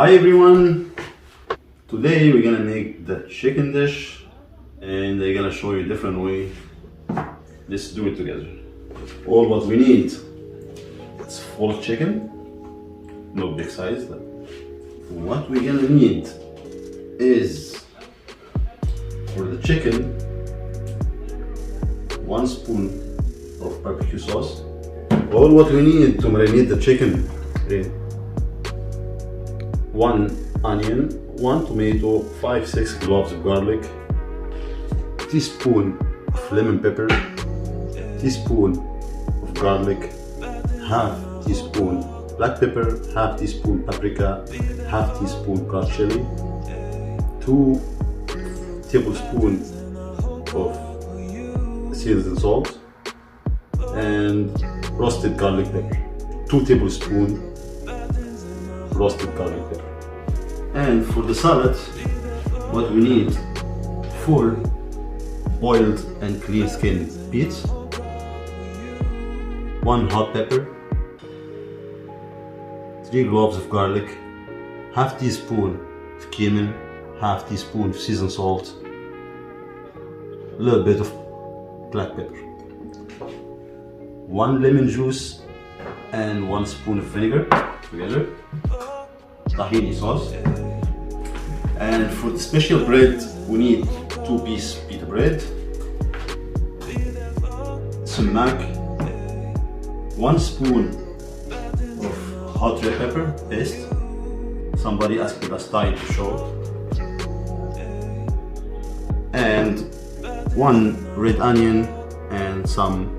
Hi everyone! Today we're gonna make the chicken dish and I'm gonna show you a different way. Let's do it together. All what we need, it's full chicken, no big size. What we're gonna need is, for the chicken, 1 spoon of barbecue sauce. All what we need to marinate the chicken is 1 onion, 1 tomato, 5-6 cloves of garlic, teaspoon of lemon pepper, teaspoon of garlic, half teaspoon black pepper, half teaspoon paprika, half teaspoon crushed chili, 2 tablespoons of seasoned salt, and roasted garlic pepper, 2 tablespoons roasted garlic pepper. And for the salad, what we need: 4 boiled and clean skinned beets, 1 hot pepper, 3 cloves of garlic, half teaspoon of cumin, half teaspoon of seasoned salt, a little bit of black pepper, 1 lemon juice, and 1 spoon of vinegar together, tahini sauce. And for the special bread, we need 2-piece pita bread, some mac, 1 spoon of hot red pepper paste. Somebody asked me last time to show. And 1 red onion and some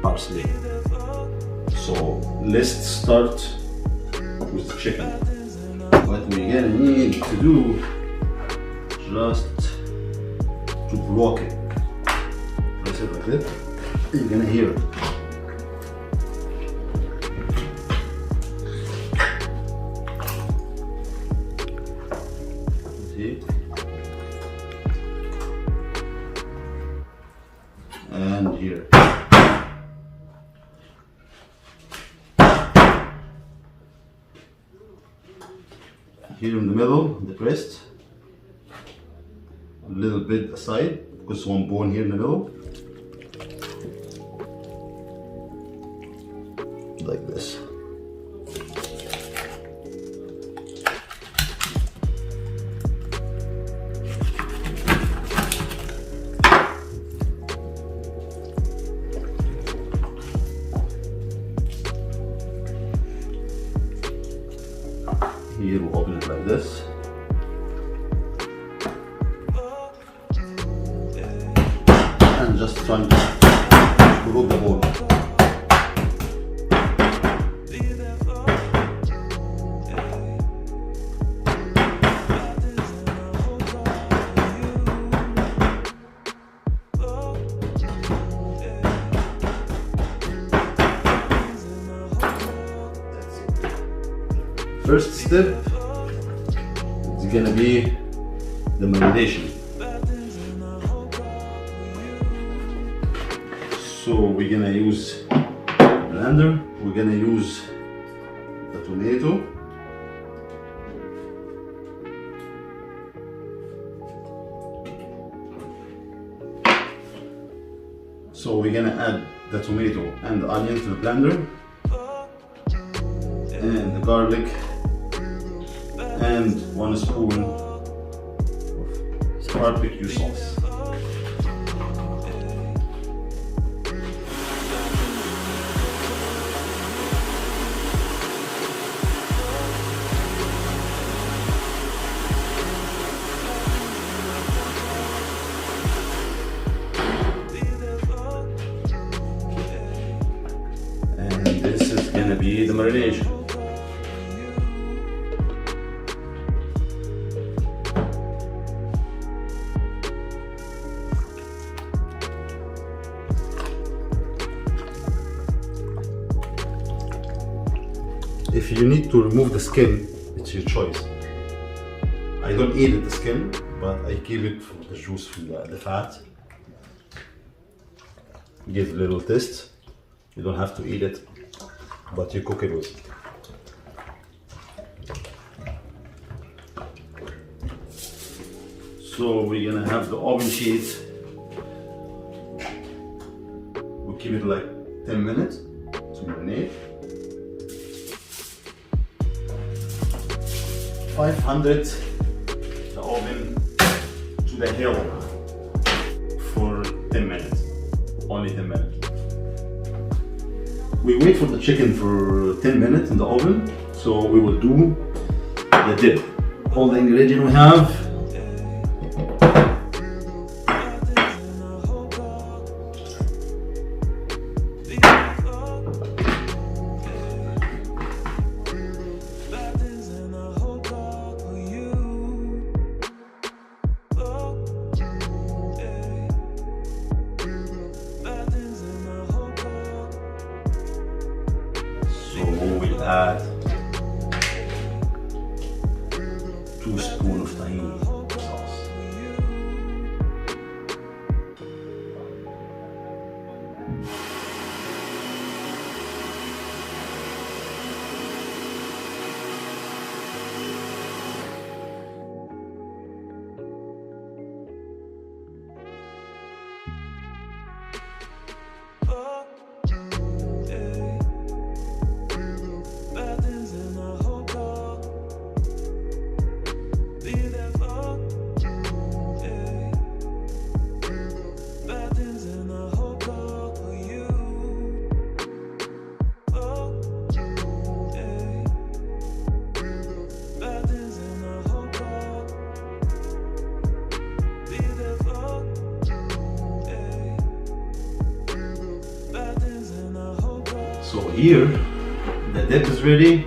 parsley. So let's start with the chicken. What we're gonna need to do, just to block it. Press it like this. You're gonna hear it. See? And here. Here in the middle, the breast, a little bit aside, because 1 bone here in the middle, like this. Here we'll open it like this. And just trying to remove the bone. First step is gonna be the marination. So we're gonna use blender, we're gonna use the tomato, so we're gonna add the tomato and the onion to the blender, and the garlic, and 1 spoon of barbecue sauce. And this is gonna be the marination. If you need to remove the skin, it's your choice. I don't eat the skin, but I keep it for the juice from the fat. Give a little taste. You don't have to eat it, but you cook it with. So we're gonna have the oven sheet. We'll keep it like 10 minutes to marinate. 500 the oven to the hill for 10 minutes. Only 10 minutes. We wait for the chicken for 10 minutes in the oven. So we will do the dip. All the ingredients we have. So we'll add 2 spoons of tahini sauce. So here, the dip is ready.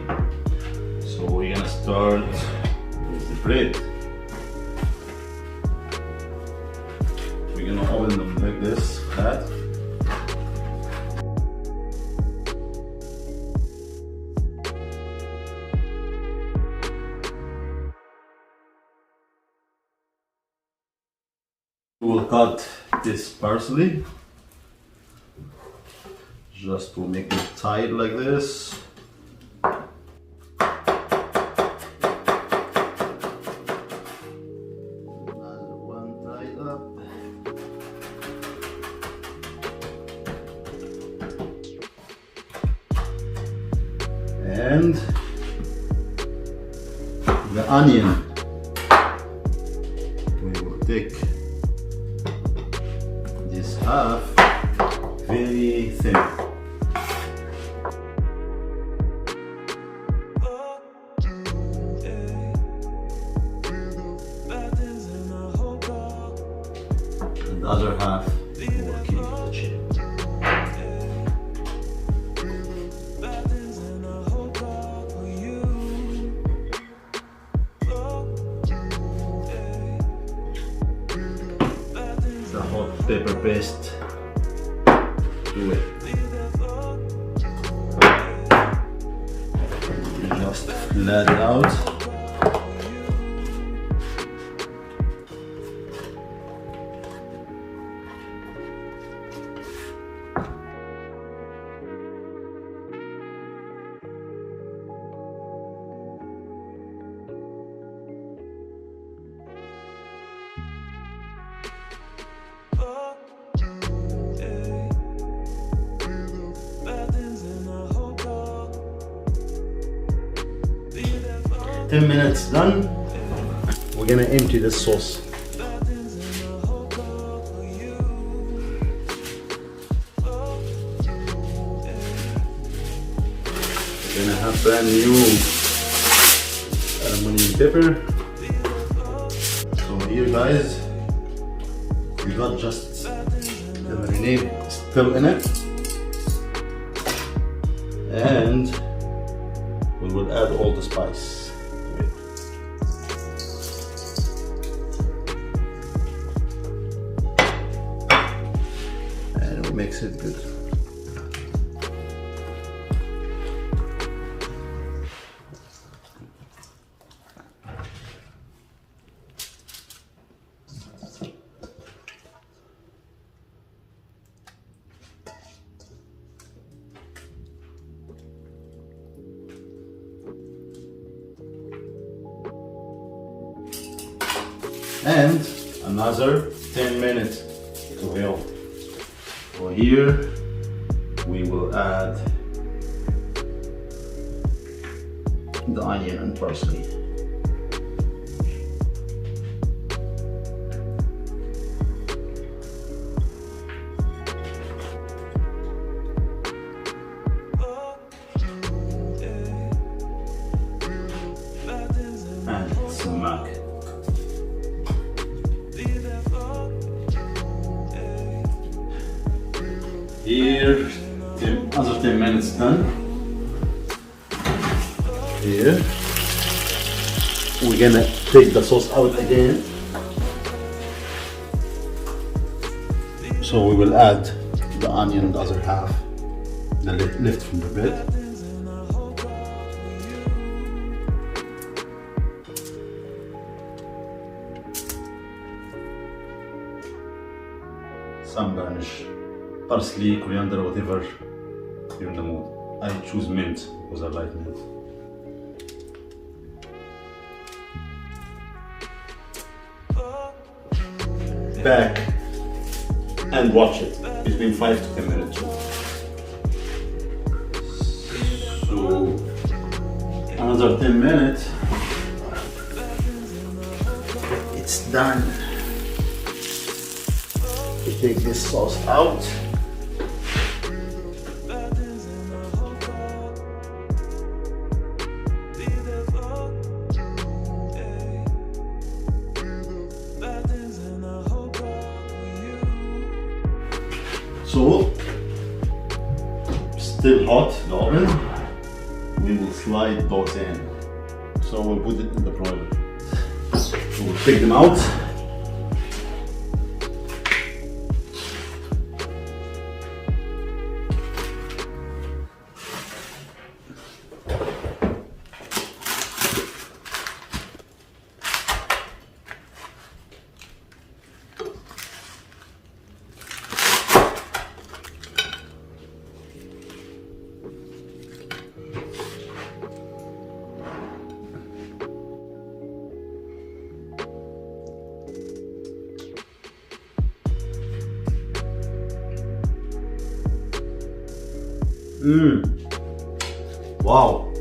So we're gonna start with the bread. We're gonna open them like this, flat. We will cut this parsley. Just to make it tight like this. Another one tied up. And the onion. We will take this half very thin. The other half we will keep the chicken. The hot pepper paste to it. Just flat it out. Ten minutes done. We're gonna empty this sauce. We're gonna have brand new aluminum pepper. So here, guys, we got just the marinade still in it, and we will add all the spice. And it makes it good. and another 10 minutes to heal. So here we will add the onion and parsley. And smack. Here, another 10 minutes done. Here, we're gonna take the sauce out again. So we will add the onion, the other half, the left from the bed. Some garnish, parsley, coriander, whatever you're in the mood. I choose mint because I like mint. Back and watch it between 5 to 10 minutes. So another 10 minutes. It's done. We take this sauce out. So, still hot, the oven. We will slide those in. So we'll put it in the broiler. So we'll take them out. Wow.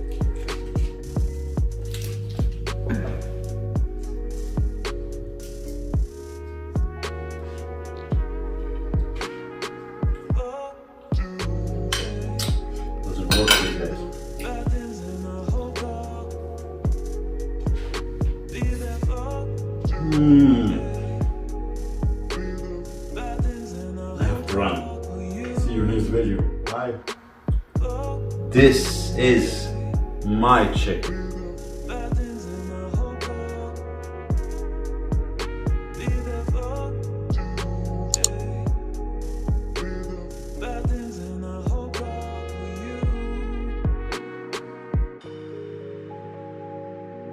Those are both really good. I have to run. See you next video. Bye. This is my chicken.